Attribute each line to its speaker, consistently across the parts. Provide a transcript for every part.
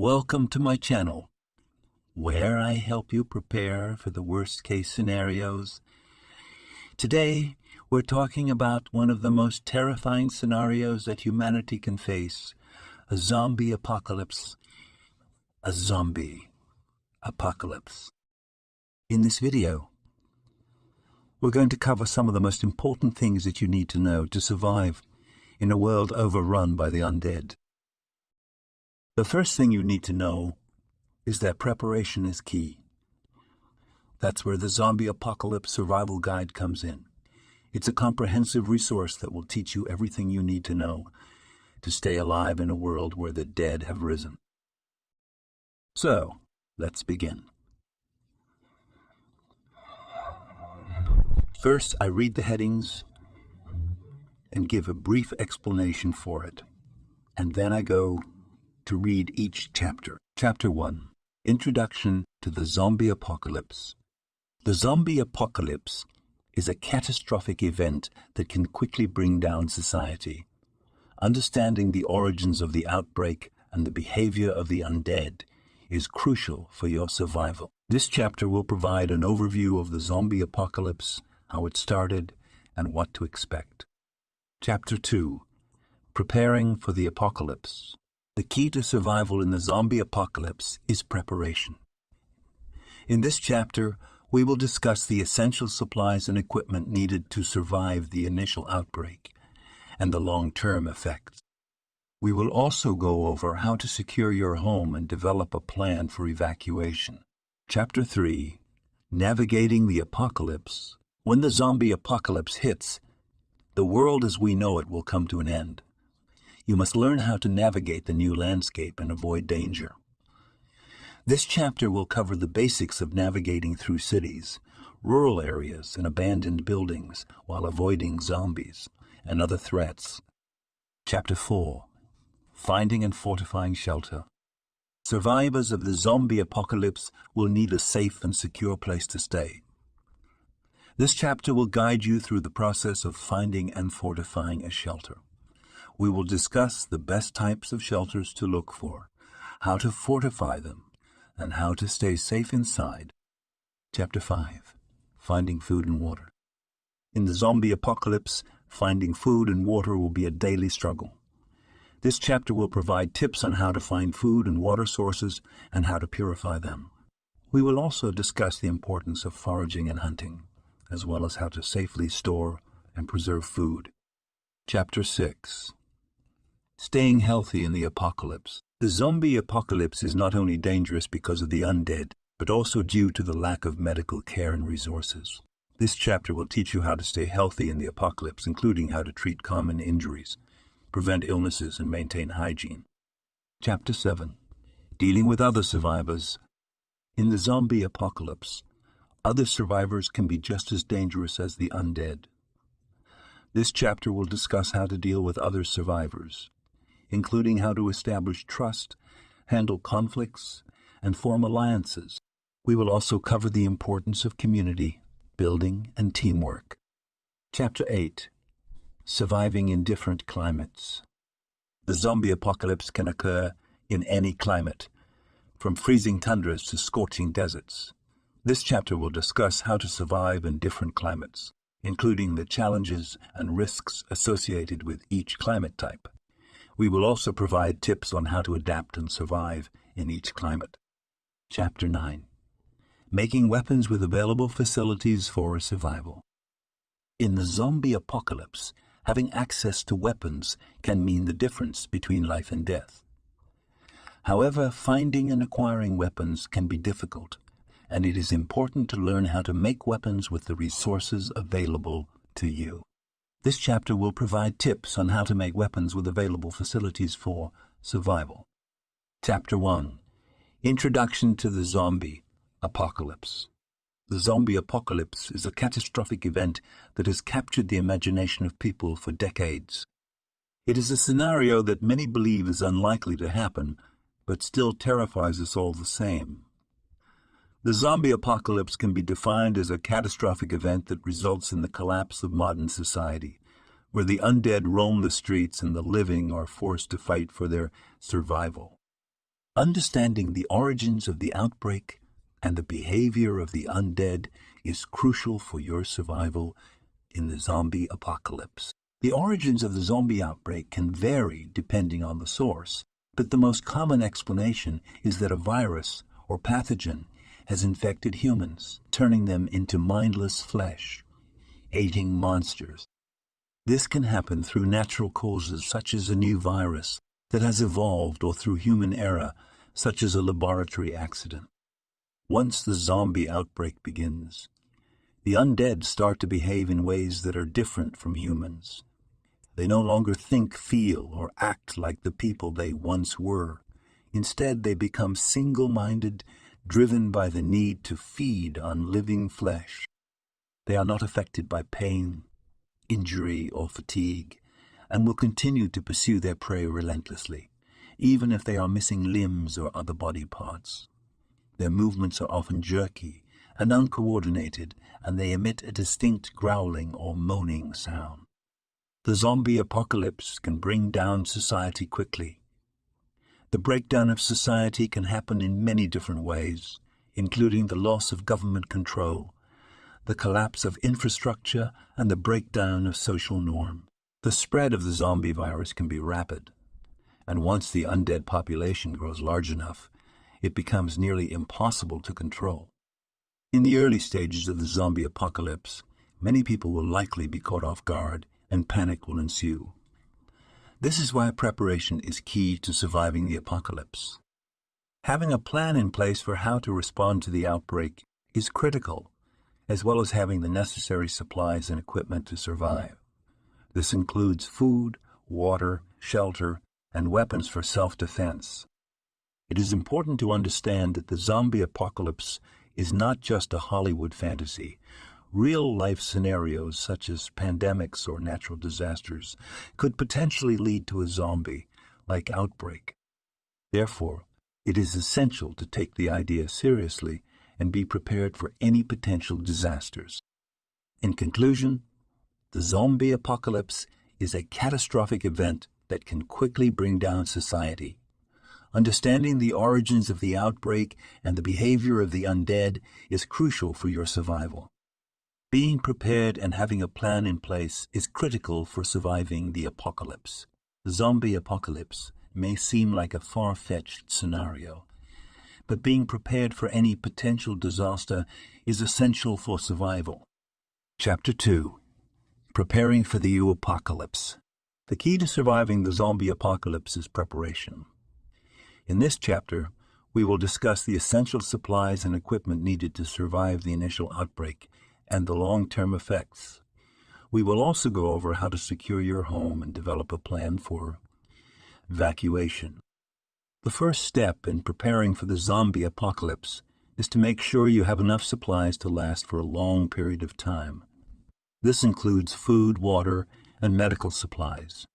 Speaker 1: Welcome to my channel, where I help you prepare for the worst-case scenarios. Today, we're talking about one of the most terrifying scenarios that humanity can face, a zombie apocalypse. A zombie apocalypse. In this video, we're going to cover some of the most important things that you need to know to survive in a world overrun by the undead. The first thing you need to know is that preparation is key. That's where the Zombie Apocalypse Survival Guide comes in. It's a comprehensive resource that will teach you everything you need to know to stay alive in a world where the dead have risen. So, let's begin. First, I read the headings and give a brief explanation for it, and then I go to read each chapter. Chapter 1. Introduction to the Zombie Apocalypse. The zombie apocalypse is a catastrophic event that can quickly bring down society. Understanding the origins of the outbreak and the behavior of the undead is crucial for your survival. This chapter will provide an overview of the zombie apocalypse, how it started, and what to expect. Chapter 2. Preparing for the apocalypse. The key to survival in the zombie apocalypse is preparation. In this chapter, we will discuss the essential supplies and equipment needed to survive the initial outbreak and the long-term effects. We will also go over how to secure your home and develop a plan for evacuation. Chapter 3. Navigating the apocalypse. When the zombie apocalypse hits, the world as we know it will come to an end. You must learn how to navigate the new landscape and avoid danger. This chapter will cover the basics of navigating through cities, rural areas, and abandoned buildings while avoiding zombies and other threats. Chapter 4. Finding and fortifying shelter. Survivors of the zombie apocalypse will need a safe and secure place to stay. This chapter will guide you through the process of finding and fortifying a shelter. We will discuss the best types of shelters to look for, how to fortify them, and how to stay safe inside. Chapter 5. Finding food and water. In the zombie apocalypse, finding food and water will be a daily struggle. This chapter will provide tips on how to find food and water sources and how to purify them. We will also discuss the importance of foraging and hunting, as well as how to safely store and preserve food. Chapter 6. Staying healthy in the apocalypse. The zombie apocalypse is not only dangerous because of the undead, but also due to the lack of medical care and resources. This chapter will teach you how to stay healthy in the apocalypse, including how to treat common injuries, prevent illnesses, and maintain hygiene. Chapter 7. Dealing with other survivors. In the zombie apocalypse, other survivors can be just as dangerous as the undead. This chapter will discuss how to deal with other survivors, including how to establish trust, handle conflicts, and form alliances. We will also cover the importance of community, building, and teamwork. Chapter 8. Surviving in different climates. The zombie apocalypse can occur in any climate, from freezing tundras to scorching deserts. This chapter will discuss how to survive in different climates, including the challenges and risks associated with each climate type. We will also provide tips on how to adapt and survive in each climate. Chapter 9. Making weapons with available facilities for survival. In the zombie apocalypse, having access to weapons can mean the difference between life and death. However, finding and acquiring weapons can be difficult, and it is important to learn how to make weapons with the resources available to you. This chapter will provide tips on how to make weapons with available facilities for survival. Chapter 1. Introduction to the Zombie Apocalypse. The zombie apocalypse is a catastrophic event that has captured the imagination of people for decades. It is a scenario that many believe is unlikely to happen, but still terrifies us all the same. The zombie apocalypse can be defined as a catastrophic event that results in the collapse of modern society, where the undead roam the streets and the living are forced to fight for their survival. Understanding the origins of the outbreak and the behavior of the undead is crucial for your survival in the zombie apocalypse. The origins of the zombie outbreak can vary depending on the source, but the most common explanation is that a virus or pathogen has infected humans, turning them into mindless flesh, eating monsters. This can happen through natural causes such as a new virus that has evolved or through human error such as a laboratory accident. Once the zombie outbreak begins, the undead start to behave in ways that are different from humans. They no longer think, feel, or act like the people they once were. Instead, they become single-minded, driven by the need to feed on living flesh. They are not affected by pain, injury, or fatigue, and will continue to pursue their prey relentlessly, even if they are missing limbs or other body parts. Their movements are often jerky and uncoordinated, and they emit a distinct growling or moaning sound. The zombie apocalypse can bring down society quickly. The breakdown of society can happen in many different ways, including the loss of government control, the collapse of infrastructure, and the breakdown of social norms. The spread of the zombie virus can be rapid, and once the undead population grows large enough, it becomes nearly impossible to control. In the early stages of the zombie apocalypse, many people will likely be caught off guard and panic will ensue. This is why preparation is key to surviving the apocalypse. Having a plan in place for how to respond to the outbreak is critical, as well as having the necessary supplies and equipment to survive. This includes food, water, shelter, and weapons for self-defense. It is important to understand that the zombie apocalypse is not just a Hollywood fantasy. Real-life scenarios such as pandemics or natural disasters could potentially lead to a zombie-like outbreak. Therefore, it is essential to take the idea seriously and be prepared for any potential disasters. In conclusion, the zombie apocalypse is a catastrophic event that can quickly bring down society. Understanding the origins of the outbreak and the behavior of the undead is crucial for your survival. Being prepared and having a plan in place is critical for surviving the apocalypse. The zombie apocalypse may seem like a far-fetched scenario, but being prepared for any potential disaster is essential for survival. Chapter 2. Preparing for the apocalypse. The key to surviving the zombie apocalypse is preparation. In this chapter, we will discuss the essential supplies and equipment needed to survive the initial outbreak and the long-term effects. We will also go over how to secure your home and develop a plan for evacuation. The first step in preparing for the zombie apocalypse is to make sure you have enough supplies to last for a long period of time. This includes food, water, and medical supplies.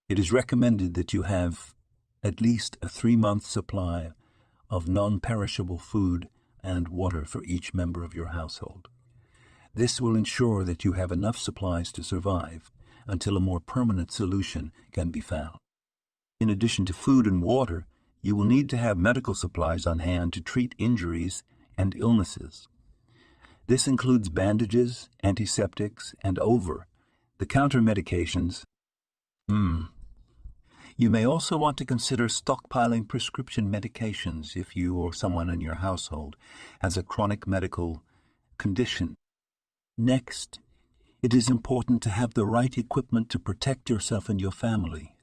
Speaker 1: It is recommended that you have at least a 3-month supply of non-perishable food and water for each member of your household. This will ensure that you have enough supplies to survive until a more permanent solution can be found. In addition to food and water, you will need to have medical supplies on hand to treat injuries and illnesses. This includes bandages, antiseptics, and over-the-counter medications. You may also want to consider stockpiling prescription medications if you or someone in your household has a chronic medical condition. Next, it is important to have the right equipment to protect yourself and your family.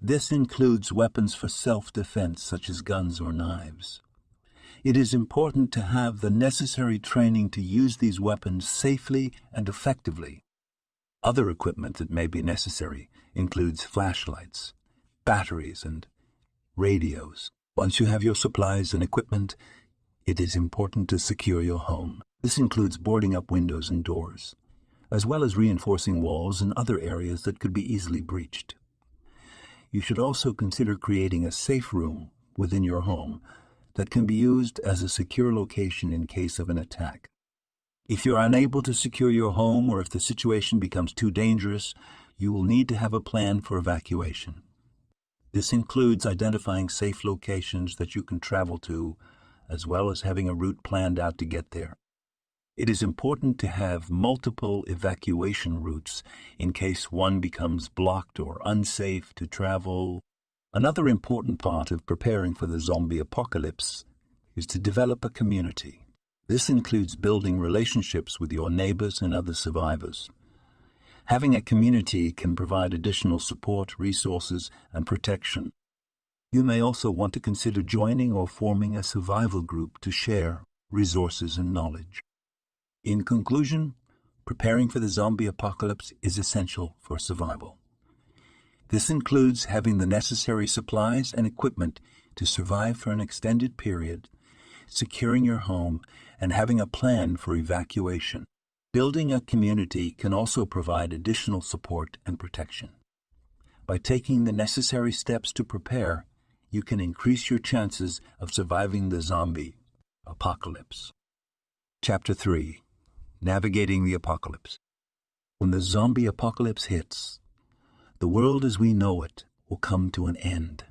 Speaker 1: This includes weapons for self-defense such as guns or knives. It is important to have the necessary training to use these weapons safely and effectively. Other equipment that may be necessary includes flashlights, batteries, and radios. Once you have your supplies and equipment, it is important to secure your home. This includes boarding up windows and doors, as well as reinforcing walls and other areas that could be easily breached. You should also consider creating a safe room within your home that can be used as a secure location in case of an attack. If you are unable to secure your home or if the situation becomes too dangerous, you will need to have a plan for evacuation. This includes identifying safe locations that you can travel to, as well as having a route planned out to get there. It is important to have multiple evacuation routes in case one becomes blocked or unsafe to travel. Another important part of preparing for the zombie apocalypse is to develop a community. This includes building relationships with your neighbors and other survivors. Having a community can provide additional support, resources, and protection. You may also want to consider joining or forming a survival group to share resources and knowledge. In conclusion, preparing for the zombie apocalypse is essential for survival. This includes having the necessary supplies and equipment to survive for an extended period, securing your home, and having a plan for evacuation. Building a community can also provide additional support and protection. By taking the necessary steps to prepare, you can increase your chances of surviving the zombie apocalypse. Chapter 3. Navigating the Apocalypse. When the zombie apocalypse hits, the world as we know it will come to an end.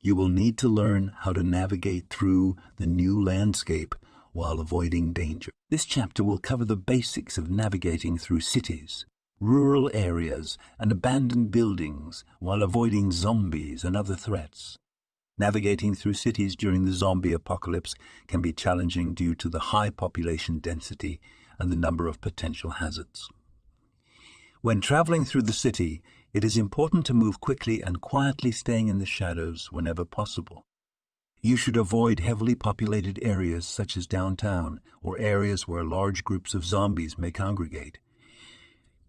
Speaker 1: You will need to learn how to navigate through the new landscape while avoiding danger. This chapter will cover the basics of navigating through cities, rural areas, and abandoned buildings while avoiding zombies and other threats. Navigating through cities during the zombie apocalypse can be challenging due to the high population density and the number of potential hazards. When traveling through the city, it is important to move quickly and quietly, staying in the shadows whenever possible. You should avoid heavily populated areas such as downtown or areas where large groups of zombies may congregate.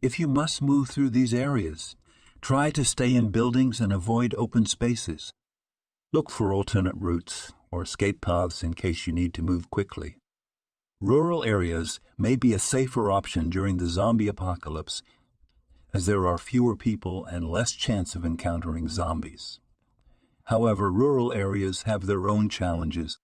Speaker 1: If you must move through these areas, try to stay in buildings and avoid open spaces. Look for alternate routes or escape paths in case you need to move quickly. Rural areas may be a safer option during the zombie apocalypse, as there are fewer people and less chance of encountering zombies. However, rural areas have their own challenges.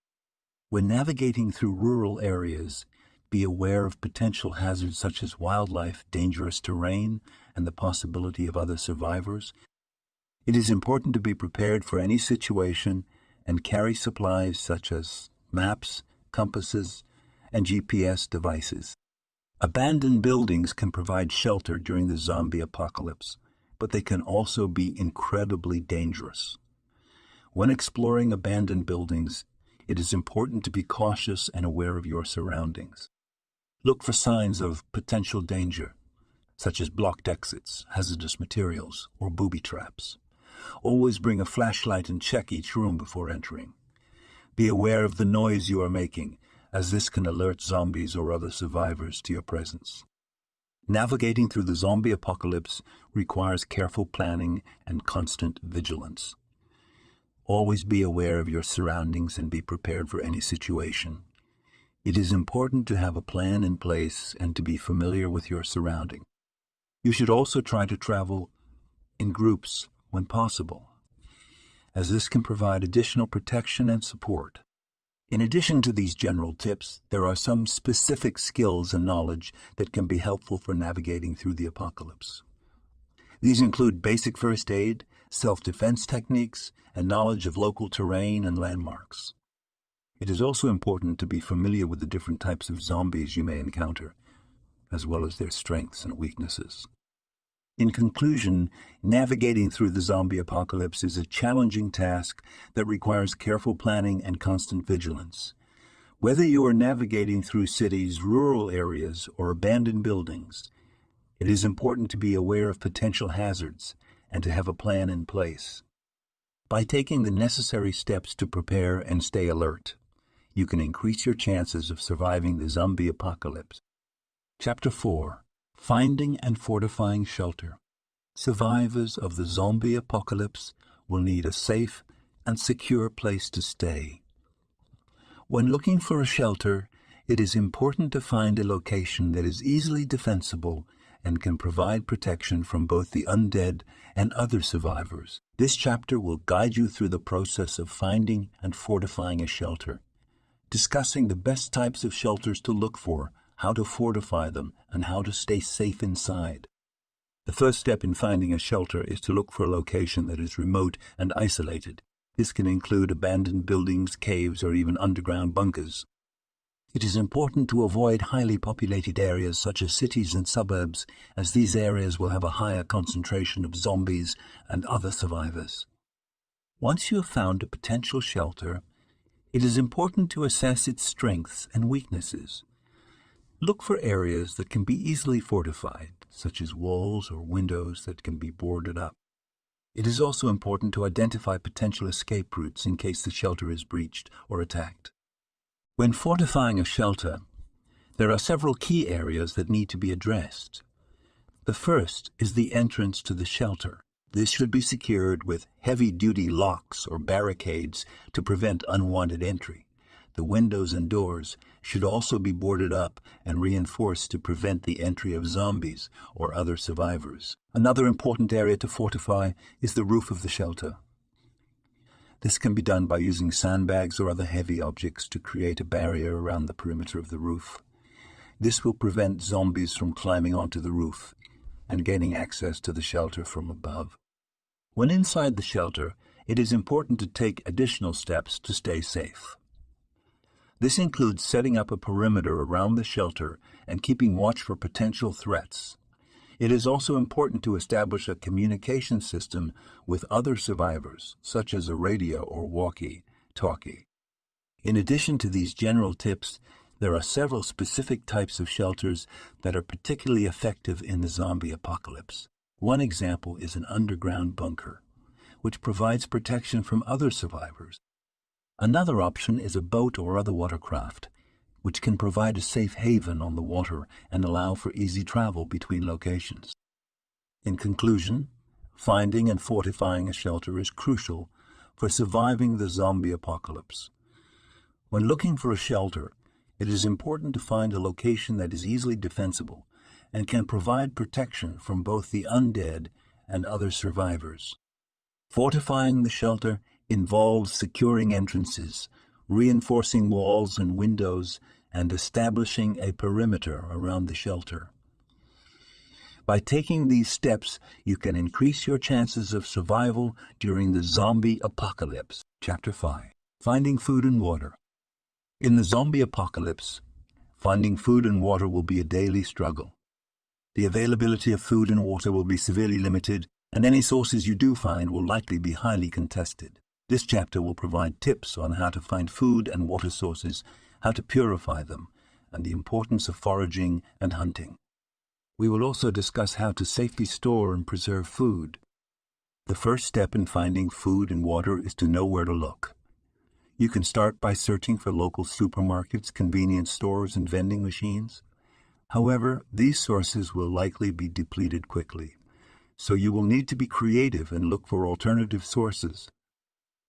Speaker 1: When navigating through rural areas, be aware of potential hazards such as wildlife, dangerous terrain, and the possibility of other survivors. It is important to be prepared for any situation and carry supplies such as maps, compasses, and GPS devices. Abandoned buildings can provide shelter during the zombie apocalypse, but they can also be incredibly dangerous. When exploring abandoned buildings, it is important to be cautious and aware of your surroundings. Look for signs of potential danger, such as blocked exits, hazardous materials, or booby traps. Always bring a flashlight and check each room before entering. Be aware of the noise you are making, as this can alert zombies or other survivors to your presence. Navigating through the zombie apocalypse requires careful planning and constant vigilance. Always be aware of your surroundings and be prepared for any situation. It is important to have a plan in place and to be familiar with your surroundings. You should also try to travel in groups when possible, as this can provide additional protection and support. In addition to these general tips, there are some specific skills and knowledge that can be helpful for navigating through the apocalypse. These include basic first aid, self-defense techniques, and knowledge of local terrain and landmarks. It is also important to be familiar with the different types of zombies you may encounter, as well as their strengths and weaknesses. In conclusion, navigating through the zombie apocalypse is a challenging task that requires careful planning and constant vigilance. Whether you are navigating through cities, rural areas, or abandoned buildings, it is important to be aware of potential hazards and to have a plan in place. By taking the necessary steps to prepare and stay alert, you can increase your chances of surviving the zombie apocalypse. Chapter 4. Finding and fortifying shelter. Survivors of the zombie apocalypse will need a safe and secure place to stay. When looking for a shelter, it is important to find a location that is easily defensible and can provide protection from both the undead and other survivors. This chapter will guide you through the process of finding and fortifying a shelter, discussing the best types of shelters to look for, how to fortify them, and how to stay safe inside. The first step in finding a shelter is to look for a location that is remote and isolated. This can include abandoned buildings, caves, or even underground bunkers. It is important to avoid highly populated areas such as cities and suburbs, as these areas will have a higher concentration of zombies and other survivors. Once you have found a potential shelter, it is important to assess its strengths and weaknesses. Look for areas that can be easily fortified, such as walls or windows that can be boarded up. It is also important to identify potential escape routes in case the shelter is breached or attacked. When fortifying a shelter, there are several key areas that need to be addressed. The first is the entrance to the shelter. This should be secured with heavy-duty locks or barricades to prevent unwanted entry. The windows and doors should also be boarded up and reinforced to prevent the entry of zombies or other survivors. Another important area to fortify is the roof of the shelter. This can be done by using sandbags or other heavy objects to create a barrier around the perimeter of the roof. This will prevent zombies from climbing onto the roof and gaining access to the shelter from above. When inside the shelter, it is important to take additional steps to stay safe. This includes setting up a perimeter around the shelter and keeping watch for potential threats. It is also important to establish a communication system with other survivors, such as a radio or walkie-talkie. In addition to these general tips, there are several specific types of shelters that are particularly effective in the zombie apocalypse. One example is an underground bunker, which provides protection from other survivors. Another option is a boat or other watercraft, which can provide a safe haven on the water and allow for easy travel between locations. In conclusion, finding and fortifying a shelter is crucial for surviving the zombie apocalypse. When looking for a shelter, it is important to find a location that is easily defensible and can provide protection from both the undead and other survivors. Fortifying the shelter involves securing entrances, reinforcing walls and windows, and establishing a perimeter around the shelter. By taking these steps, you can increase your chances of survival during the zombie apocalypse. Chapter 5. Finding food and water. In the zombie apocalypse, finding food and water will be a daily struggle. The availability of food and water will be severely limited, and any sources you do find will likely be highly contested. This chapter will provide tips on how to find food and water sources, how to purify them, and the importance of foraging and hunting. We will also discuss how to safely store and preserve food. The first step in finding food and water is to know where to look. You can start by searching for local supermarkets, convenience stores, and vending machines. However, these sources will likely be depleted quickly, so you will need to be creative and look for alternative sources.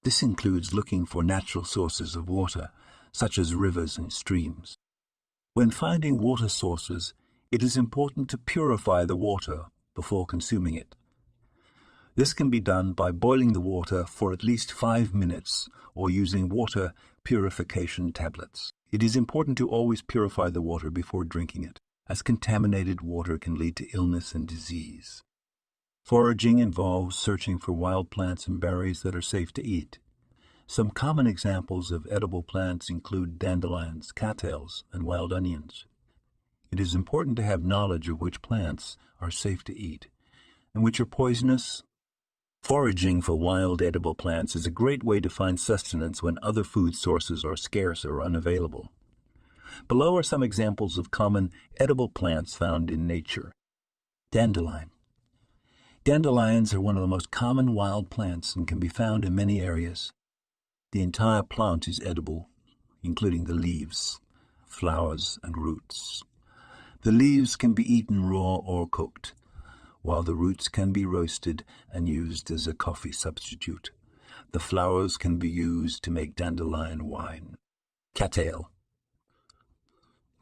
Speaker 1: This includes looking for natural sources of water, such as rivers and streams. When finding water sources, it is important to purify the water before consuming it. This can be done by boiling the water for at least 5 minutes or using water purification tablets. It is important to always purify the water before drinking it, as contaminated water can lead to illness and disease. Foraging involves searching for wild plants and berries that are safe to eat. Some common examples of edible plants include dandelions, cattails, and wild onions. It is important to have knowledge of which plants are safe to eat and which are poisonous. Foraging for wild edible plants is a great way to find sustenance when other food sources are scarce or unavailable. Below are some examples of common edible plants found in nature. Dandelion. Dandelions are one of the most common wild plants and can be found in many areas. The entire plant is edible, including the leaves, flowers, and roots. The leaves can be eaten raw or cooked, while the roots can be roasted and used as a coffee substitute. The flowers can be used to make dandelion wine. Cattail.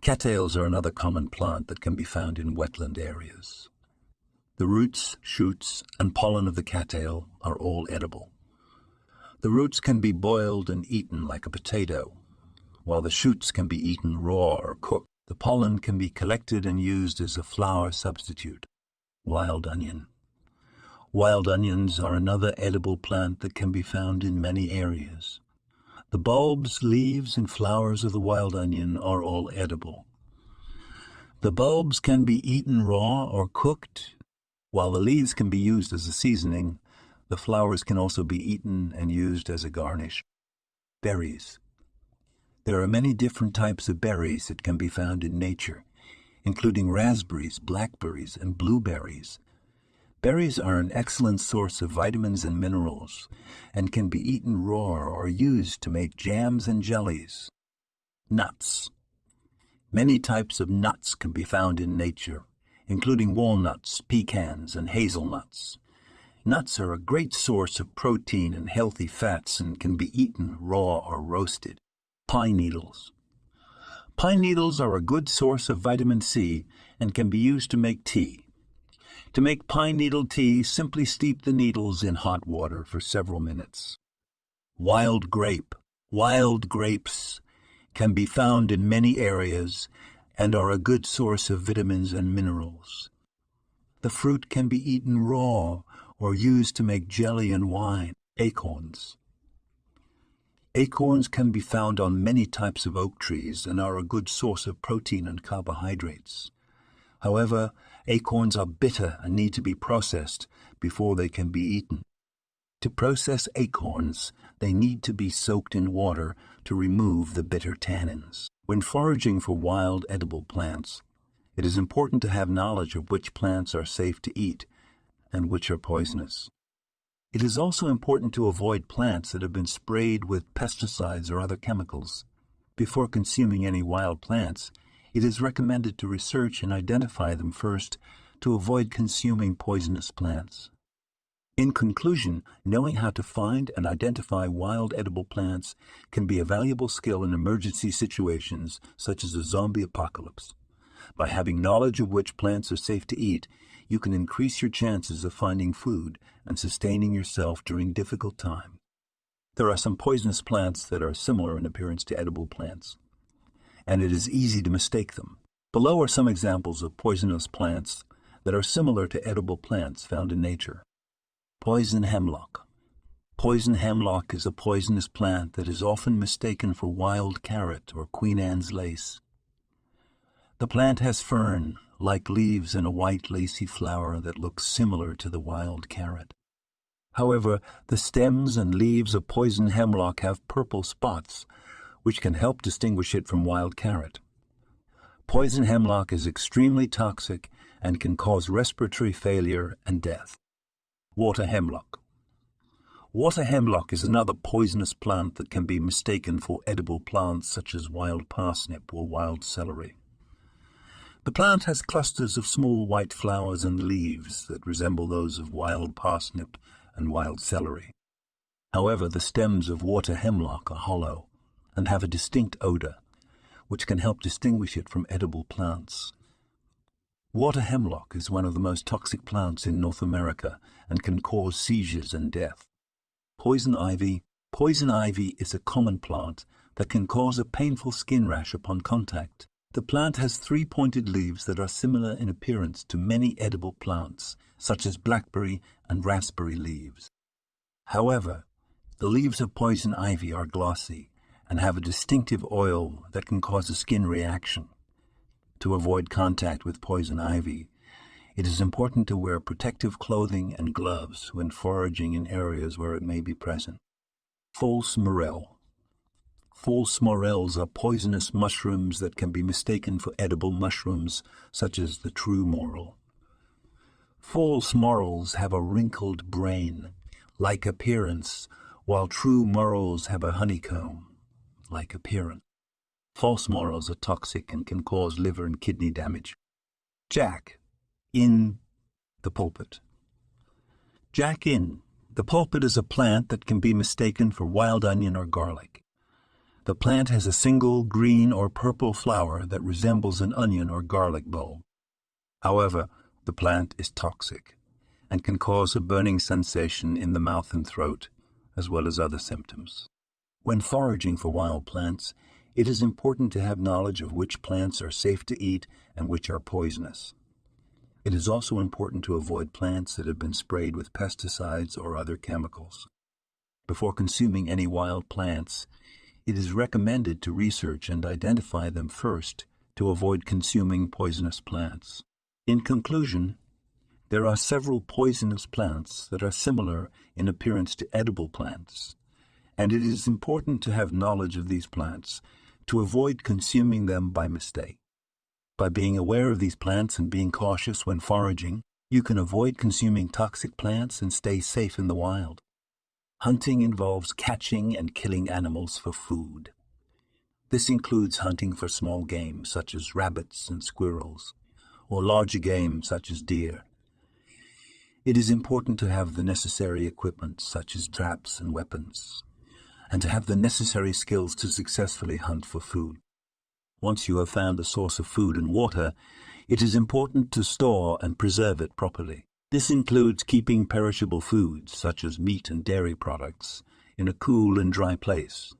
Speaker 1: Cattails are another common plant that can be found in wetland areas. The roots, shoots, and pollen of the cattail are all edible. The roots can be boiled and eaten like a potato, while the shoots can be eaten raw or cooked. The pollen can be collected and used as a flour substitute. Wild onion. Wild onions are another edible plant that can be found in many areas. The bulbs, leaves, and flowers of the wild onion are all edible. The bulbs can be eaten raw or cooked. While the leaves can be used as a seasoning, the flowers can also be eaten and used as a garnish. Berries. There are many different types of berries that can be found in nature, including raspberries, blackberries, and blueberries. Berries are an excellent source of vitamins and minerals and can be eaten raw or used to make jams and jellies. Nuts. Many types of nuts can be found in nature, including walnuts, pecans, and hazelnuts. Nuts are a great source of protein and healthy fats and can be eaten raw or roasted. Pine needles. Pine needles are a good source of vitamin C and can be used to make tea. To make pine needle tea, simply steep the needles in hot water for several minutes. Wild grape. Wild grapes can be found in many areas and are a good source of vitamins and minerals. The fruit can be eaten raw or used to make jelly and wine. Acorns. Acorns can be found on many types of oak trees and are a good source of protein and carbohydrates. However, acorns are bitter and need to be processed before they can be eaten. To process acorns, they need to be soaked in water to remove the bitter tannins. When foraging for wild edible plants, it is important to have knowledge of which plants are safe to eat and which are poisonous. It is also important to avoid plants that have been sprayed with pesticides or other chemicals. Before consuming any wild plants, it is recommended to research and identify them first to avoid consuming poisonous plants. In conclusion, knowing how to find and identify wild edible plants can be a valuable skill in emergency situations such as a zombie apocalypse. By having knowledge of which plants are safe to eat, you can increase your chances of finding food and sustaining yourself during difficult times. There are some poisonous plants that are similar in appearance to edible plants, and it is easy to mistake them. Below are some examples of poisonous plants that are similar to edible plants found in nature. Poison hemlock. Poison hemlock is a poisonous plant that is often mistaken for wild carrot or Queen Anne's lace. The plant has fern-like leaves and a white lacy flower that looks similar to the wild carrot. However, the stems and leaves of poison hemlock have purple spots, which can help distinguish it from wild carrot. Poison hemlock is extremely toxic and can cause respiratory failure and death. Water hemlock. Water hemlock is another poisonous plant that can be mistaken for edible plants such as wild parsnip or wild celery. The plant has clusters of small white flowers and leaves that resemble those of wild parsnip and wild celery. However, the stems of water hemlock are hollow and have a distinct odor, which can help distinguish it from edible plants. Water hemlock is one of the most toxic plants in North America and can cause seizures and death. Poison ivy. Poison ivy is a common plant that can cause a painful skin rash upon contact. The plant has three pointed leaves that are similar in appearance to many edible plants, such as blackberry and raspberry leaves. However, the leaves of poison ivy are glossy and have a distinctive oil that can cause a skin reaction. To avoid contact with poison ivy, it is important to wear protective clothing and gloves when foraging in areas where it may be present. False morel. False morels are poisonous mushrooms that can be mistaken for edible mushrooms, such as the true morel. False morels have a wrinkled brain-like appearance, while true morels have a honeycomb-like appearance. False morels are toxic and can cause liver and kidney damage. Jack in the pulpit. Jack in the pulpit is a plant that can be mistaken for wild onion or garlic. The plant has a single green or purple flower that resembles an onion or garlic bulb. However, the plant is toxic and can cause a burning sensation in the mouth and throat, as well as other symptoms. When foraging for wild plants, it is important to have knowledge of which plants are safe to eat and which are poisonous. It is also important to avoid plants that have been sprayed with pesticides or other chemicals. Before consuming any wild plants, it is recommended to research and identify them first to avoid consuming poisonous plants. In conclusion, there are several poisonous plants that are similar in appearance to edible plants, and it is important to have knowledge of these plants to avoid consuming them by mistake. By being aware of these plants and being cautious when foraging, you can avoid consuming toxic plants and stay safe in the wild. Hunting involves catching and killing animals for food. This includes hunting for small game such as rabbits and squirrels, or larger game such as deer. It is important to have the necessary equipment such as traps and weapons, and to have the necessary skills to successfully hunt for food. Once you have found a source of food and water, it is important to store and preserve it properly. This includes keeping perishable foods, such as meat and dairy products, in a cool and dry place.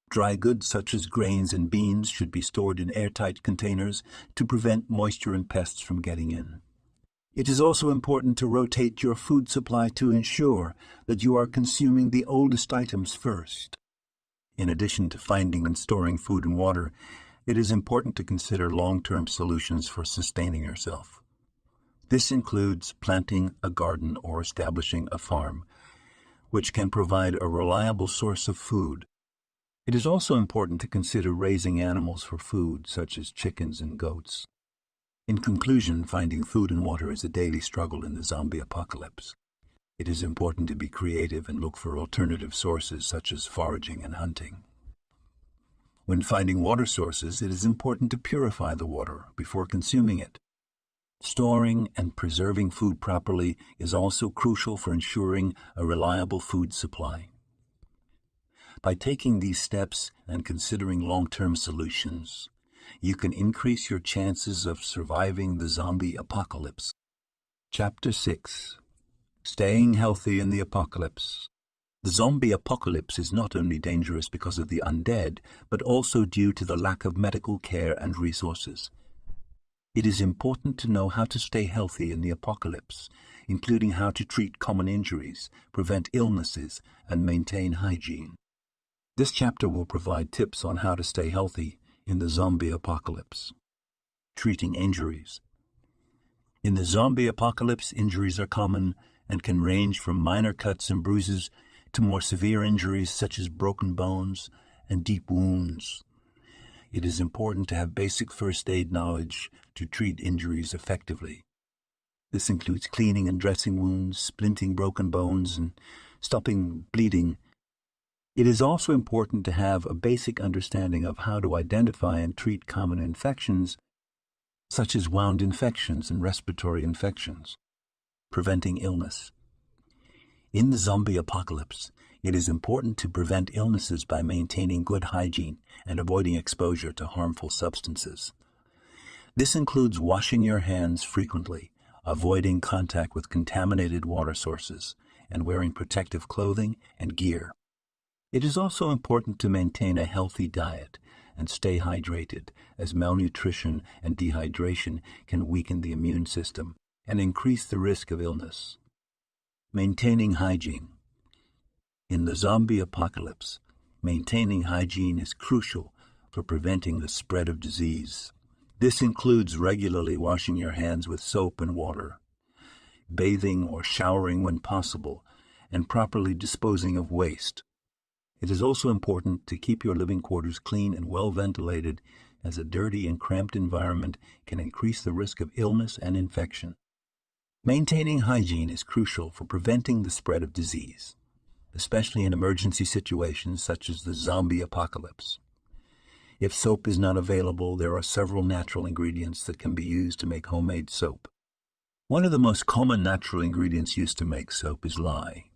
Speaker 1: Dry goods such as grains and beans should be stored in airtight containers to prevent moisture and pests from getting in. It is also important to rotate your food supply to ensure that you are consuming the oldest items first. In addition to finding and storing food and water, it is important to consider long-term solutions for sustaining yourself. This includes planting a garden or establishing a farm, which can provide a reliable source of food. It is also important to consider raising animals for food, such as chickens and goats. In conclusion, finding food and water is a daily struggle in the zombie apocalypse. It is important to be creative and look for alternative sources, such as foraging and hunting. When finding water sources, it is important to purify the water before consuming it. Storing and preserving food properly is also crucial for ensuring a reliable food supply. By taking these steps and considering long-term solutions, you can increase your chances of surviving the zombie apocalypse. Chapter 6. Staying healthy in the apocalypse. The zombie apocalypse is not only dangerous because of the undead, but also due to the lack of medical care and resources. It is important to know how to stay healthy in the apocalypse, including how to treat common injuries, prevent illnesses, and maintain hygiene. This chapter will provide tips on how to stay healthy in the zombie apocalypse. Treating injuries. In the zombie apocalypse, injuries are common and can range from minor cuts and bruises to more severe injuries such as broken bones and deep wounds. It is important to have basic first aid knowledge to treat injuries effectively. This includes cleaning and dressing wounds, splinting broken bones, and stopping bleeding. It is also important to have a basic understanding of how to identify and treat common infections, such as wound infections and respiratory infections, preventing illness. In the zombie apocalypse, it is important to prevent illnesses by maintaining good hygiene and avoiding exposure to harmful substances. This includes washing your hands frequently, avoiding contact with contaminated water sources, and wearing protective clothing and gear. It is also important to maintain a healthy diet and stay hydrated, as malnutrition and dehydration can weaken the immune system and increase the risk of illness. Maintaining hygiene. In the zombie apocalypse, maintaining hygiene is crucial for preventing the spread of disease. This includes regularly washing your hands with soap and water, bathing or showering when possible, and properly disposing of waste. It is also important to keep your living quarters clean and well ventilated, as a dirty and cramped environment can increase the risk of illness and infection. Maintaining hygiene is crucial for preventing the spread of disease, especially in emergency situations such as the zombie apocalypse. If soap is not available, there are several natural ingredients that can be used to make homemade soap. One of the most common natural ingredients used to make soap is lye.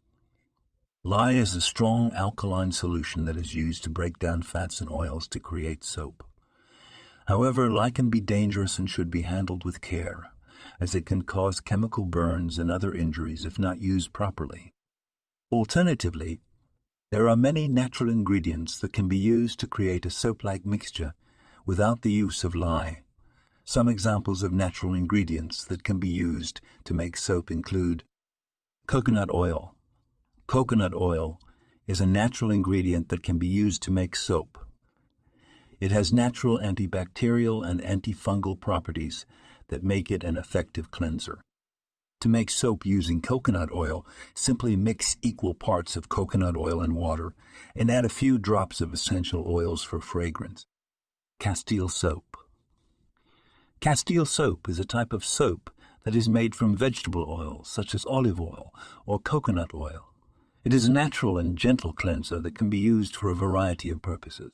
Speaker 1: Lye is a strong alkaline solution that is used to break down fats and oils to create soap. However, lye can be dangerous and should be handled with care, as it can cause chemical burns and other injuries if not used properly. Alternatively, there are many natural ingredients that can be used to create a soap-like mixture without the use of lye. Some examples of natural ingredients that can be used to make soap include coconut oil. Coconut oil is a natural ingredient that can be used to make soap. It has natural antibacterial and antifungal properties that make it an effective cleanser. To make soap using coconut oil, simply mix equal parts of coconut oil and water and add a few drops of essential oils for fragrance. Castile soap. Castile soap is a type of soap that is made from vegetable oil, such as olive oil or coconut oil. It is a natural and gentle cleanser that can be used for a variety of purposes.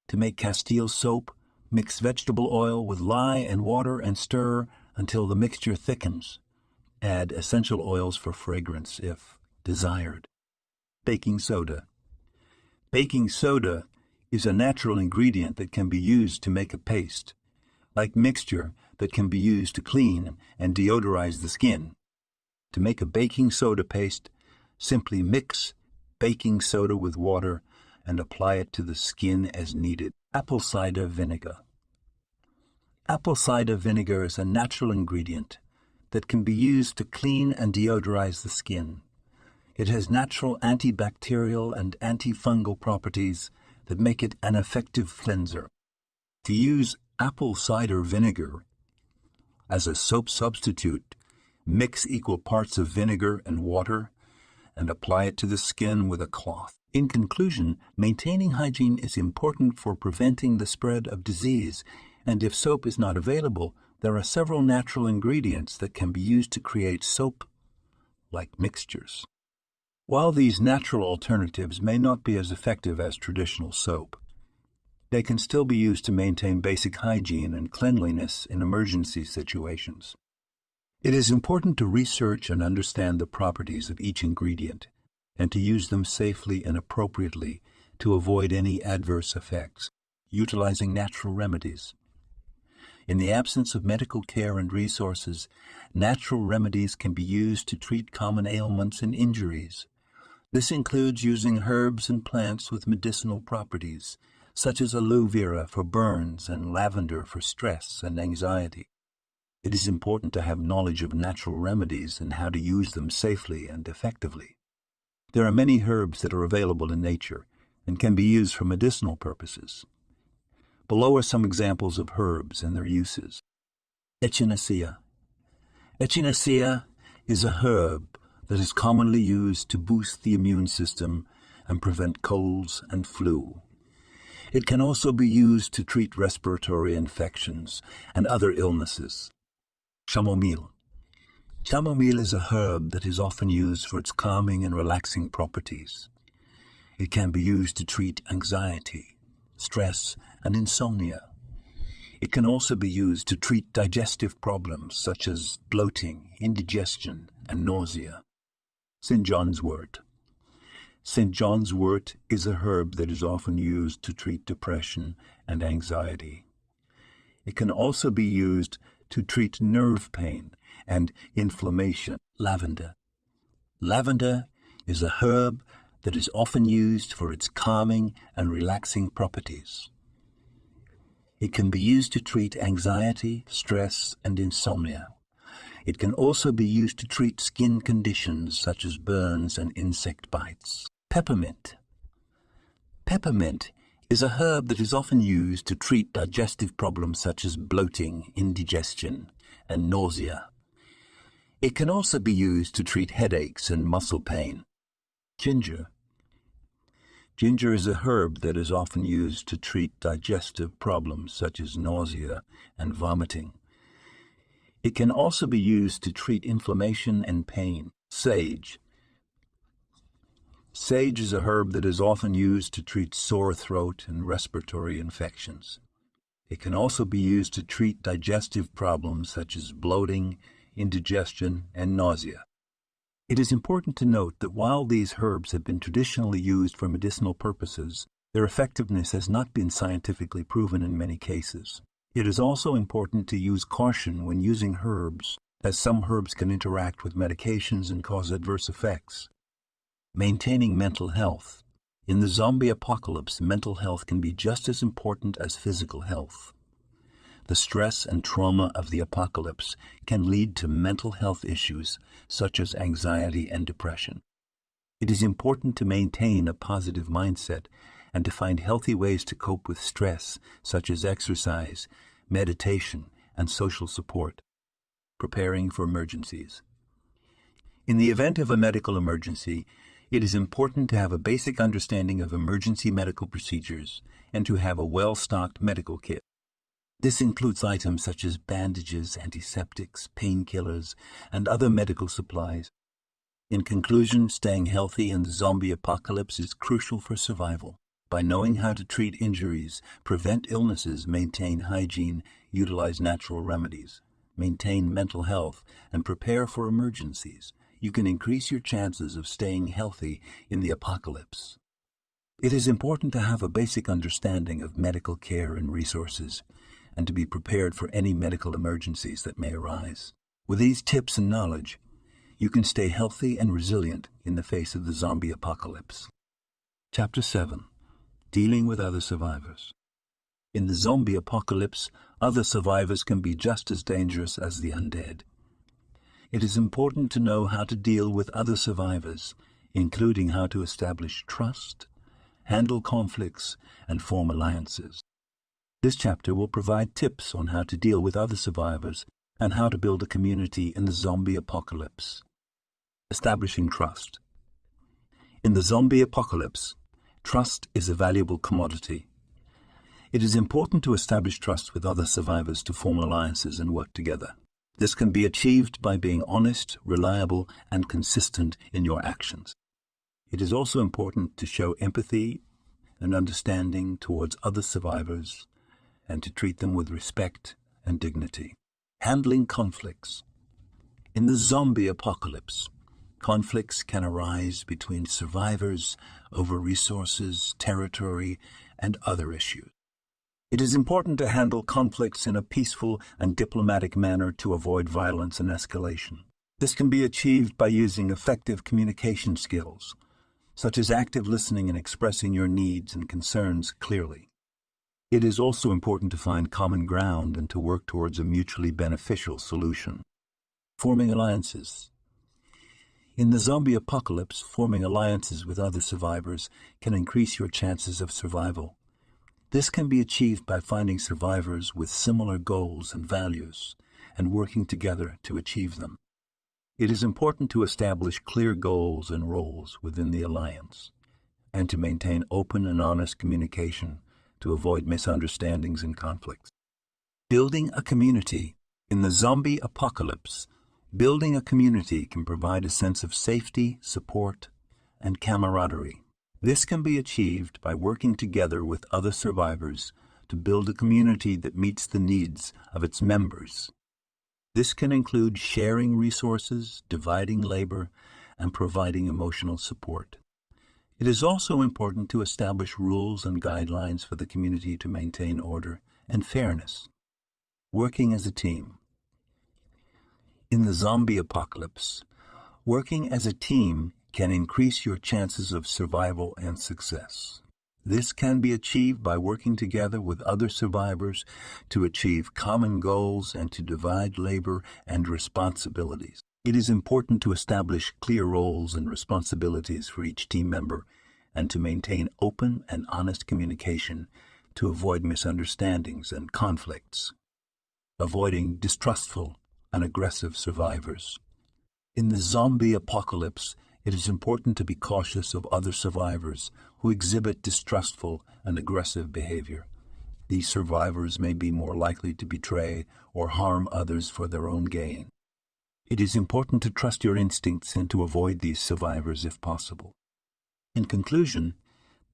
Speaker 1: To make Castile soap, mix vegetable oil with lye and water and stir until the mixture thickens. Add essential oils for fragrance if desired. Baking soda. Baking soda is a natural ingredient that can be used to make a paste, like mixture that can be used to clean and deodorize the skin. To make a baking soda paste, simply mix baking soda with water and apply it to the skin as needed. Apple cider vinegar. Apple cider vinegar is a natural ingredient that can be used to clean and deodorize the skin. It has natural antibacterial and antifungal properties that make it an effective cleanser. To use apple cider vinegar as a soap substitute, mix equal parts of vinegar and water and apply it to the skin with a cloth. In conclusion, maintaining hygiene is important for preventing the spread of disease, and if soap is not available, there are several natural ingredients that can be used to create soap-like mixtures. While these natural alternatives may not be as effective as traditional soap, they can still be used to maintain basic hygiene and cleanliness in emergency situations. It is important to research and understand the properties of each ingredient and to use them safely and appropriately to avoid any adverse effects, utilizing natural remedies. In the absence of medical care and resources, natural remedies can be used to treat common ailments and injuries. This includes using herbs and plants with medicinal properties, such as aloe vera for burns and lavender for stress and anxiety. It is important to have knowledge of natural remedies and how to use them safely and effectively. There are many herbs that are available in nature and can be used for medicinal purposes. Below are some examples of herbs and their uses. Echinacea. Echinacea is a herb that is commonly used to boost the immune system and prevent colds and flu. It can also be used to treat respiratory infections and other illnesses. Chamomile. Chamomile is a herb that is often used for its calming and relaxing properties. It can be used to treat anxiety, stress, and insomnia. It can also be used to treat digestive problems such as bloating, indigestion, and nausea. St. John's wort. St. John's wort is a herb that is often used to treat depression and anxiety. It can also be used to treat nerve pain and inflammation. Lavender. Lavender is a herb that is often used for its calming and relaxing properties. It can be used to treat anxiety, stress, and insomnia. It can also be used to treat skin conditions such as burns and insect bites. Peppermint. Peppermint is a herb that is often used to treat digestive problems such as bloating, indigestion, and nausea. It can also be used to treat headaches and muscle pain. Ginger. Ginger is a herb that is often used to treat digestive problems such as nausea and vomiting. It can also be used to treat inflammation and pain. Sage. Sage is a herb that is often used to treat sore throat and respiratory infections. It can also be used to treat digestive problems such as bloating, indigestion, and nausea. It is important to note that while these herbs have been traditionally used for medicinal purposes, their effectiveness has not been scientifically proven in many cases. It is also important to use caution when using herbs, as some herbs can interact with medications and cause adverse effects. Maintaining mental health. In the zombie apocalypse, mental health can be just as important as physical health. The stress and trauma of the apocalypse can lead to mental health issues such as anxiety and depression. It is important to maintain a positive mindset and to find healthy ways to cope with stress, such as exercise, meditation, and social support. Preparing for emergencies. In the event of a medical emergency, it is important to have a basic understanding of emergency medical procedures and to have a well-stocked medical kit. This includes items such as bandages, antiseptics, painkillers, and other medical supplies. In conclusion, staying healthy in the zombie apocalypse is crucial for survival. By knowing how to treat injuries, prevent illnesses, maintain hygiene, utilize natural remedies, maintain mental health, and prepare for emergencies, you can increase your chances of staying healthy in the apocalypse. It is important to have a basic understanding of medical care and resources, and to be prepared for any medical emergencies that may arise. With these tips and knowledge, you can stay healthy and resilient in the face of the zombie apocalypse. Chapter 7. Dealing with other survivors. In the zombie apocalypse, other survivors can be just as dangerous as the undead. It is important to know how to deal with other survivors, including how to establish trust, handle conflicts, and form alliances. This chapter will provide tips on how to deal with other survivors and how to build a community in the zombie apocalypse. Establishing trust. In the zombie apocalypse, trust is a valuable commodity. It is important to establish trust with other survivors to form alliances and work together. This can be achieved by being honest, reliable, and consistent in your actions. It is also important to show empathy and understanding towards other survivors and to treat them with respect and dignity. Handling conflicts. In the zombie apocalypse, conflicts can arise between survivors over resources, territory, and other issues. It is important to handle conflicts in a peaceful and diplomatic manner to avoid violence and escalation. This can be achieved by using effective communication skills, such as active listening and expressing your needs and concerns clearly. It is also important to find common ground and to work towards a mutually beneficial solution. Forming alliances. In the zombie apocalypse, forming alliances with other survivors can increase your chances of survival. This can be achieved by finding survivors with similar goals and values and working together to achieve them. It is important to establish clear goals and roles within the alliance and to maintain open and honest communication to avoid misunderstandings and conflicts. Building a community. In the zombie apocalypse, building a community can provide a sense of safety, support, and camaraderie. This can be achieved by working together with other survivors to build a community that meets the needs of its members. This can include sharing resources, dividing labor, and providing emotional support. It is also important to establish rules and guidelines for the community to maintain order and fairness. Working as a team. In the zombie apocalypse, working as a team can increase your chances of survival and success. This can be achieved by working together with other survivors to achieve common goals and to divide labor and responsibilities. It is important to establish clear roles and responsibilities for each team member and to maintain open and honest communication to avoid misunderstandings and conflicts. Avoiding distrustful and aggressive survivors. In the zombie apocalypse, it is important to be cautious of other survivors who exhibit distrustful and aggressive behavior. These survivors may be more likely to betray or harm others for their own gain. It is important to trust your instincts and to avoid these survivors if possible. In conclusion,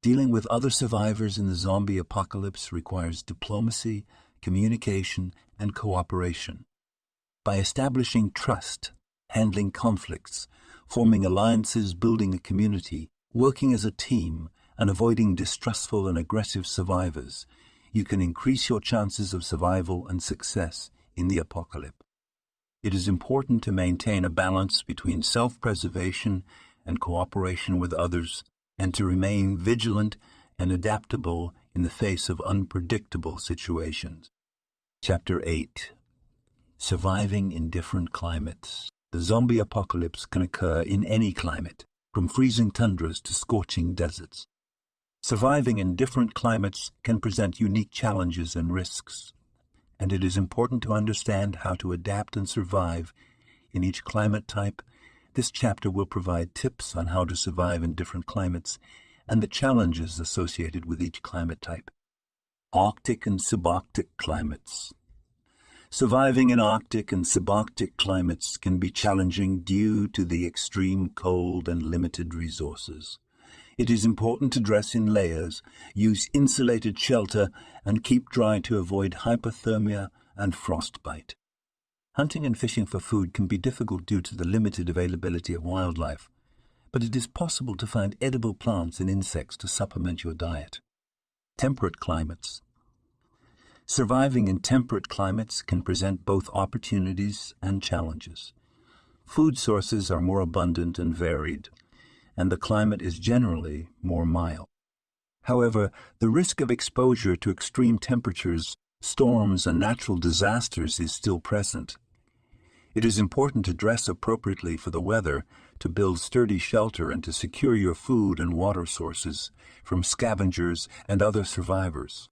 Speaker 1: dealing with other survivors in the zombie apocalypse requires diplomacy, communication, and cooperation. By establishing trust, handling conflicts, forming alliances, building a community, working as a team, and avoiding distrustful and aggressive survivors, you can increase your chances of survival and success in the apocalypse. It is important to maintain a balance between self-preservation and cooperation with others, and to remain vigilant and adaptable in the face of unpredictable situations. Chapter 8. Surviving in different climates. The zombie apocalypse can occur in any climate, from freezing tundras to scorching deserts. Surviving in different climates can present unique challenges and risks, and it is important to understand how to adapt and survive in each climate type. This chapter will provide tips on how to survive in different climates and the challenges associated with each climate type. Arctic and subarctic climates. Surviving in Arctic and subarctic climates can be challenging due to the extreme cold and limited resources. It is important to dress in layers, use insulated shelter, and keep dry to avoid hypothermia and frostbite. Hunting and fishing for food can be difficult due to the limited availability of wildlife, but it is possible to find edible plants and insects to supplement your diet. Temperate climates. Surviving in temperate climates can present both opportunities and challenges. Food sources are more abundant and varied, and the climate is generally more mild. However, the risk of exposure to extreme temperatures, storms, and natural disasters is still present. It is important to dress appropriately for the weather, to build sturdy shelter, and to secure your food and water sources from scavengers and other survivors.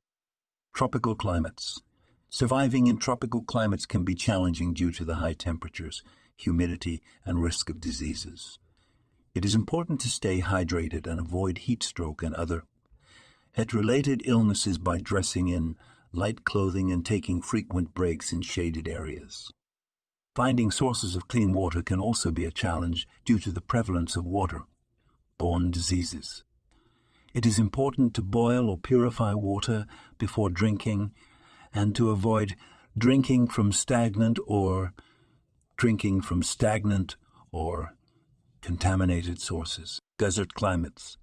Speaker 1: Tropical climates. Surviving in tropical climates can be challenging due to the high temperatures, humidity, and risk of diseases. It is important to stay hydrated and avoid heat stroke and other heat-related illnesses by dressing in light clothing and taking frequent breaks in shaded areas. Finding sources of clean water can also be a challenge due to the prevalence of water-borne diseases. It is important to boil or purify water before drinking and to avoid drinking from stagnant or contaminated sources. Desert climates.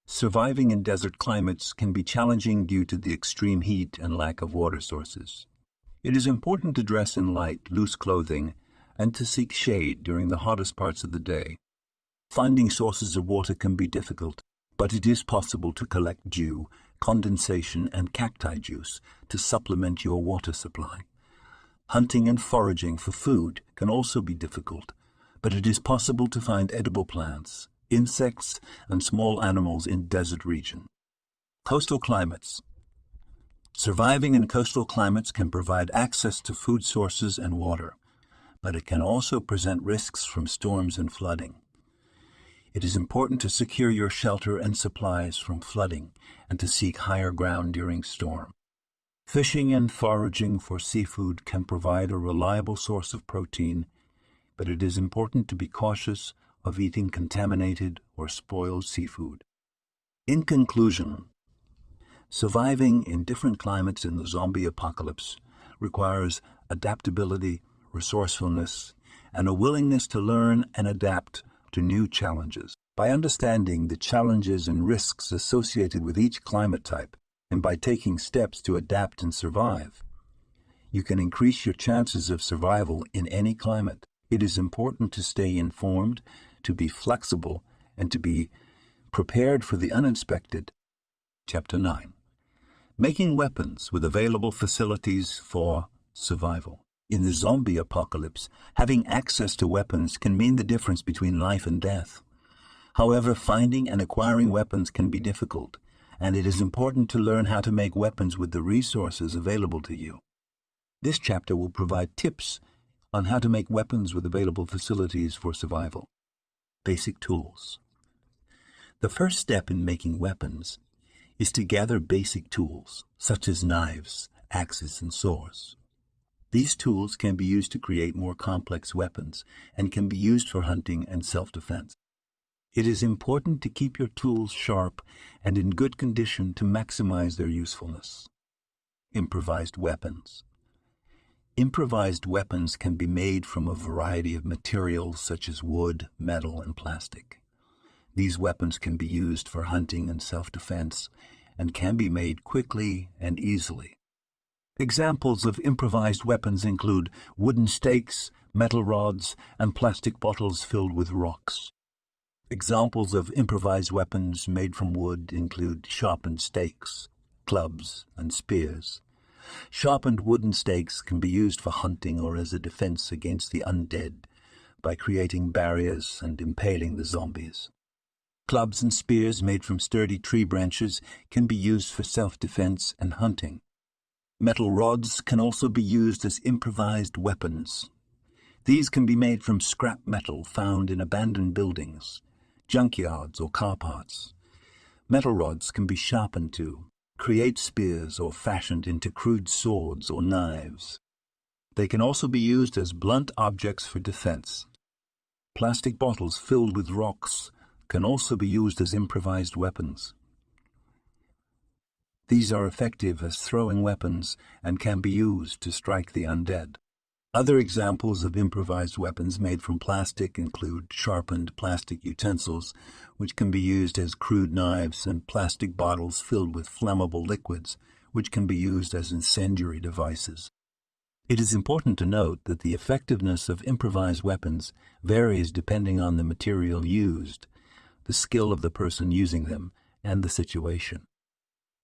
Speaker 1: Surviving in desert climates can be challenging due to the extreme heat and lack of water sources. It is important to dress in light, loose clothing and to seek shade during the hottest parts of the day. Finding sources of water can be difficult, but it is possible to collect dew, condensation, and cacti juice to supplement your water supply. Hunting and foraging for food can also be difficult, but it is possible to find edible plants, insects, and small animals in desert regions. Coastal climates. Surviving in coastal climates can provide access to food sources and water, but it can also present risks from storms and flooding. It is important to secure your shelter and supplies from flooding and to seek higher ground during storm. Fishing and foraging for seafood can provide a reliable source of protein, but it is important to be cautious of eating contaminated or spoiled seafood. In conclusion, surviving in different climates in the zombie apocalypse requires adaptability, resourcefulness, and a willingness to learn and adapt to new challenges. By understanding the challenges and risks associated with each climate type, and by taking steps to adapt and survive, you can increase your chances of survival in any climate. It is important to stay informed, to be flexible, and to be prepared for the unexpected. Chapter 9. Making weapons with available facilities for survival. In the zombie apocalypse, having access to weapons can mean the difference between life and death. However, finding and acquiring weapons can be difficult, and it is important to learn how to make weapons with the resources available to you. This chapter will provide tips on how to make weapons with available facilities for survival. Basic tools. The first step in making weapons is to gather basic tools, such as knives, axes, and saws. These tools can be used to create more complex weapons and can be used for hunting and self-defense. It is important to keep your tools sharp and in good condition to maximize their usefulness. Improvised weapons. Improvised weapons can be made from a variety of materials such as wood, metal, and plastic. These weapons can be used for hunting and self-defense and can be made quickly and easily. Examples of improvised weapons include wooden stakes, metal rods, and plastic bottles filled with rocks. Examples of improvised weapons made from wood include sharpened stakes, clubs, and spears. Sharpened wooden stakes can be used for hunting or as a defense against the undead by creating barriers and impaling the zombies. Clubs and spears made from sturdy tree branches can be used for self-defense and hunting. Metal rods can also be used as improvised weapons. These can be made from scrap metal found in abandoned buildings, junkyards, or car parts. Metal rods can be sharpened to create spears or fashioned into crude swords or knives. They can also be used as blunt objects for defense. Plastic bottles filled with rocks can also be used as improvised weapons. These are effective as throwing weapons and can be used to strike the undead. Other examples of improvised weapons made from plastic include sharpened plastic utensils, which can be used as crude knives, and plastic bottles filled with flammable liquids, which can be used as incendiary devices. It is important to note that the effectiveness of improvised weapons varies depending on the material used, the skill of the person using them, and the situation.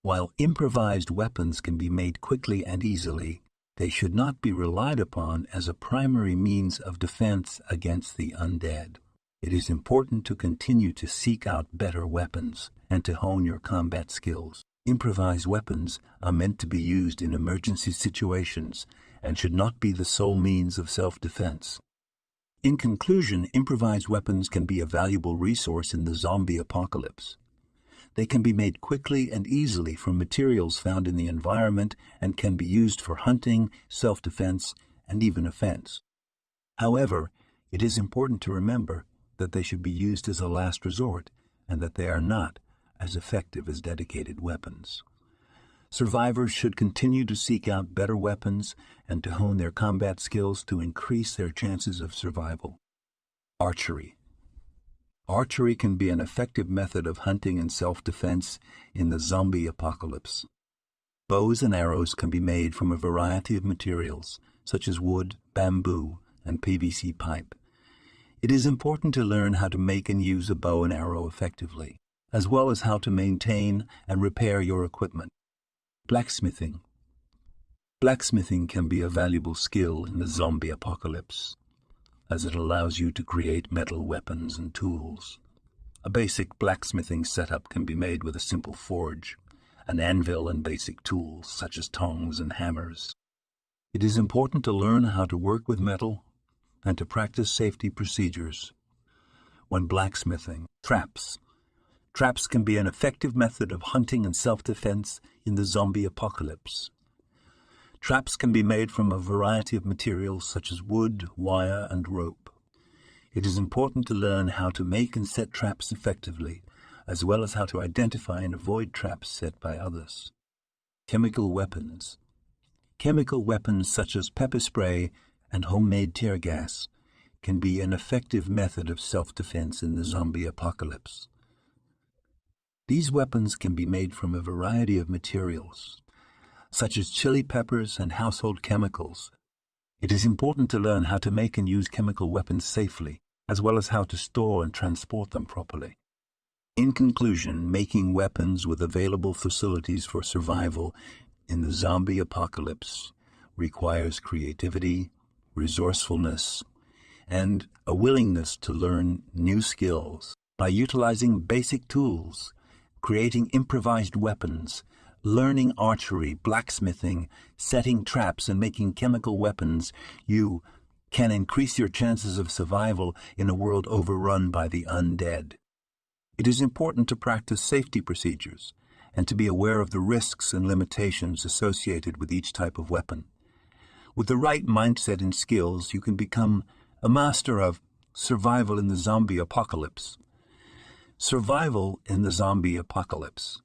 Speaker 1: While improvised weapons can be made quickly and easily, they should not be relied upon as a primary means of defense against the undead. It is important to continue to seek out better weapons and to hone your combat skills. Improvised weapons are meant to be used in emergency situations and should not be the sole means of self-defense. In conclusion, improvised weapons can be a valuable resource in the zombie apocalypse. They can be made quickly and easily from materials found in the environment and can be used for hunting, self-defense, and even offense. However, it is important to remember that they should be used as a last resort and that they are not as effective as dedicated weapons. Survivors should continue to seek out better weapons and to hone their combat skills to increase their chances of survival. Archery. Archery can be an effective method of hunting and self-defense in the zombie apocalypse. Bows and arrows can be made from a variety of materials, such as wood, bamboo, and PVC pipe. It is important to learn how to make and use a bow and arrow effectively, as well as how to maintain and repair your equipment. Blacksmithing. Blacksmithing can be a valuable skill in the zombie apocalypse, as it allows you to create metal weapons and tools. A basic blacksmithing setup can be made with a simple forge, an anvil, and basic tools such as tongs and hammers. It is important to learn how to work with metal and to practice safety procedures. When blacksmithing, traps. Traps can be an effective method of hunting and self-defense in the zombie apocalypse. Traps can be made from a variety of materials such as wood, wire, and rope. It is important to learn how to make and set traps effectively, as well as how to identify and avoid traps set by others. Chemical weapons. Chemical weapons such as pepper spray and homemade tear gas can be an effective method of self-defense in the zombie apocalypse. These weapons can be made from a variety of materials, such as chili peppers and household chemicals. It is important to learn how to make and use chemical weapons safely, as well as how to store and transport them properly. In conclusion, making weapons with available facilities for survival in the zombie apocalypse requires creativity, resourcefulness, and a willingness to learn new skills. By utilizing basic tools, creating improvised weapons, learning archery, blacksmithing, setting traps, and making chemical weapons, you can increase your chances of survival in a world overrun by the undead. It is important to practice safety procedures and to be aware of the risks and limitations associated with each type of weapon. With the right mindset and skills, you can become a master of survival in the zombie apocalypse. Survival in the zombie apocalypse.